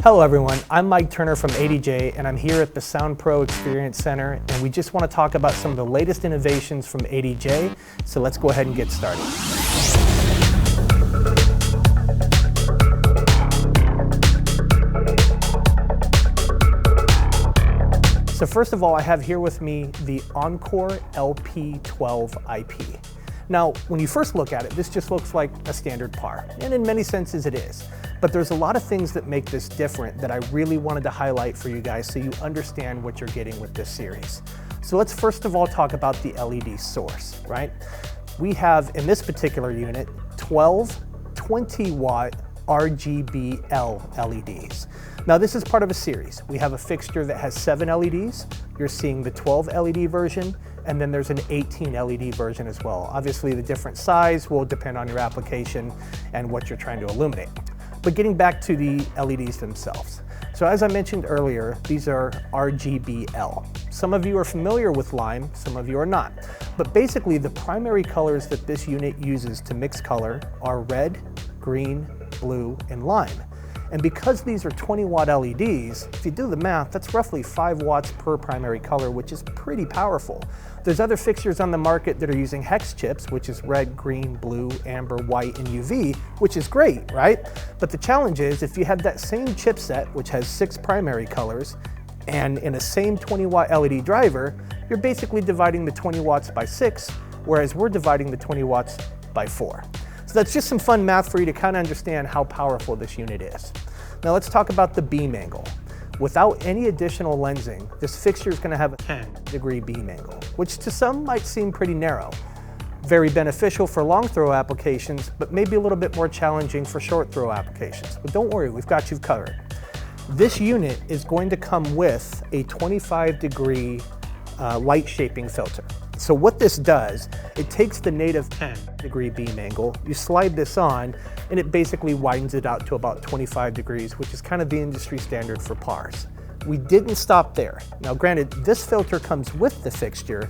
Hello everyone, I'm Mike Turner from ADJ and I'm here at the SoundPro Experience Center, and we just want to talk about some of the latest innovations from ADJ, so let's go ahead and get started. So first of all, I have here with me the Encore LP12IP. Now, when you first look at it, this just looks like a standard par, and in many senses it is. But there's a lot of things that make this different that I really wanted to highlight for you guys so you understand what you're getting with this series. So let's first of all talk about the LED source, right? We have, in this particular unit, 12 20-watt RGBL LEDs. Now this is part of a series. We have a fixture that has 7 LEDs. You're seeing the 12 LED version, and then there's an 18 LED version as well. Obviously the different size will depend on your application and what you're trying to illuminate. But getting back to the LEDs themselves. So as I mentioned earlier, these are RGBL. Some of you are familiar with lime, some of you are not. But basically the primary colors that this unit uses to mix color are red, green, blue, and lime. And because these are 20-watt LEDs, if you do the math, that's roughly 5 watts per primary color, which is pretty powerful. There's other fixtures on the market that are using hex chips, which is red, green, blue, amber, white, and UV, which is great, right? But the challenge is, if you have that same chipset, which has 6 primary colors, and in a same 20-watt LED driver, you're basically dividing the 20 watts by 6, whereas we're dividing the 20 watts by 4. So that's just some fun math for you to kind of understand how powerful this unit is. Now let's talk about the beam angle. Without any additional lensing, this fixture is going to have a 10-degree beam angle, which to some might seem pretty narrow. Very beneficial for long throw applications, but maybe a little bit more challenging for short throw applications. But don't worry, we've got you covered. This unit is going to come with a 25-degree light shaping filter. So what this does, it takes the native 10-degree beam angle, you slide this on, and it basically widens it out to about 25 degrees, which is kind of the industry standard for pars. We didn't stop there. Now granted, this filter comes with the fixture,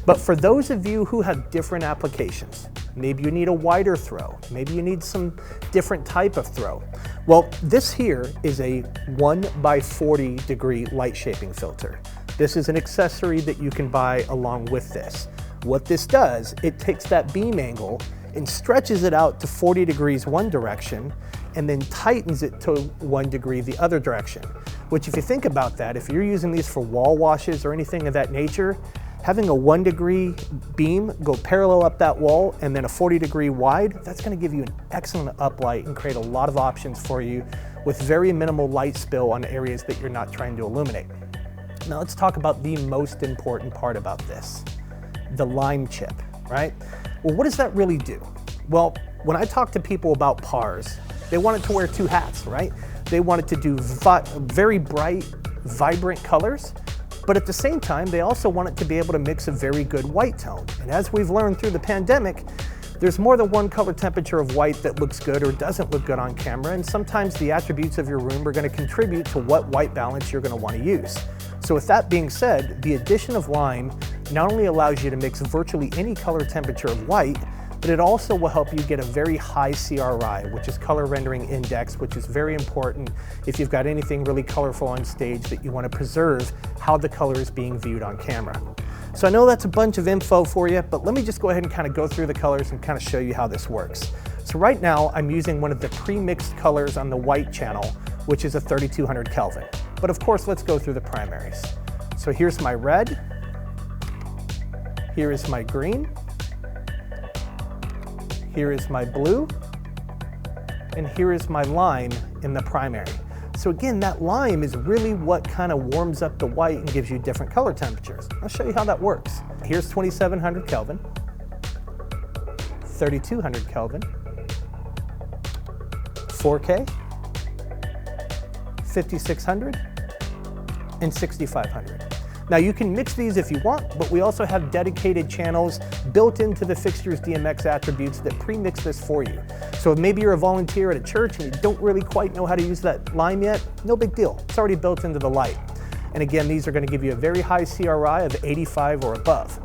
but for those of you who have different applications, maybe you need a wider throw, maybe you need some different type of throw. Well, this here is a 1x40-degree light shaping filter. This is an accessory that you can buy along with this. What this does, it takes that beam angle and stretches it out to 40 degrees one direction and then tightens it to 1 degree the other direction. Which if you think about that, if you're using these for wall washes or anything of that nature, having a 1-degree beam go parallel up that wall and then a 40-degree wide, that's gonna give you an excellent uplight and create a lot of options for you with very minimal light spill on areas that you're not trying to illuminate. Now let's talk about the most important part about this, the lime chip, right? Well, what does that really do? Well, when I talk to people about pars, they want it to wear 2 hats, right? They want it to do very bright, vibrant colors, but at the same time, they also want it to be able to mix a very good white tone. And as we've learned through the pandemic, there's more than one color temperature of white that looks good or doesn't look good on camera, and sometimes the attributes of your room are going to contribute to what white balance you're going to want to use. So with that being said, the addition of lime not only allows you to mix virtually any color temperature of white, but it also will help you get a very high CRI, which is color rendering index, which is very important if you've got anything really colorful on stage that you want to preserve how the color is being viewed on camera. So I know that's a bunch of info for you, but let me just go ahead and kind of go through the colors and kind of show you how this works. So right now I'm using one of the pre-mixed colors on the white channel, which is a 3200 Kelvin. But of course, let's go through the primaries. So here's my red, here is my green, here is my blue, and here is my lime in the primary. So again, that lime is really what kind of warms up the white and gives you different color temperatures. I'll show you how that works. Here's 2700 Kelvin, 3200 Kelvin, 4K, 5600, and 6500. Now you can mix these if you want, but we also have dedicated channels built into the fixture's DMX attributes that pre-mix this for you. So maybe you're a volunteer at a church and you don't really quite know how to use that lime yet, no big deal. It's already built into the light. And again, these are going to give you a very high CRI of 85 or above.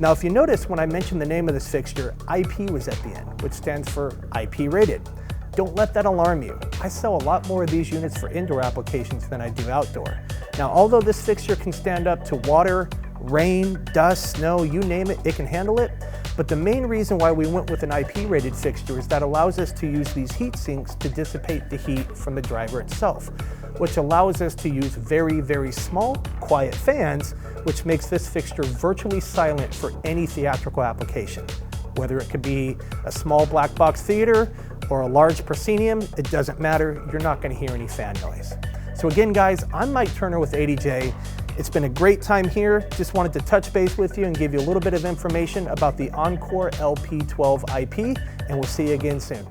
Now, if you notice when I mentioned the name of this fixture, IP was at the end, which stands for IP rated. Don't let that alarm you. I sell a lot more of these units for indoor applications than I do outdoor. Now, although this fixture can stand up to water, rain, dust, snow, you name it, it can handle it. But the main reason why we went with an IP rated fixture is that allows us to use these heat sinks to dissipate the heat from the driver itself, which allows us to use very, very small, quiet fans, which makes this fixture virtually silent for any theatrical application. Whether it could be a small black box theater or a large proscenium, it doesn't matter, you're not gonna hear any fan noise. So again, guys, I'm Mike Turner with ADJ. It's been a great time here. Just wanted to touch base with you and give you a little bit of information about the Encore LP12IP, and we'll see you again soon.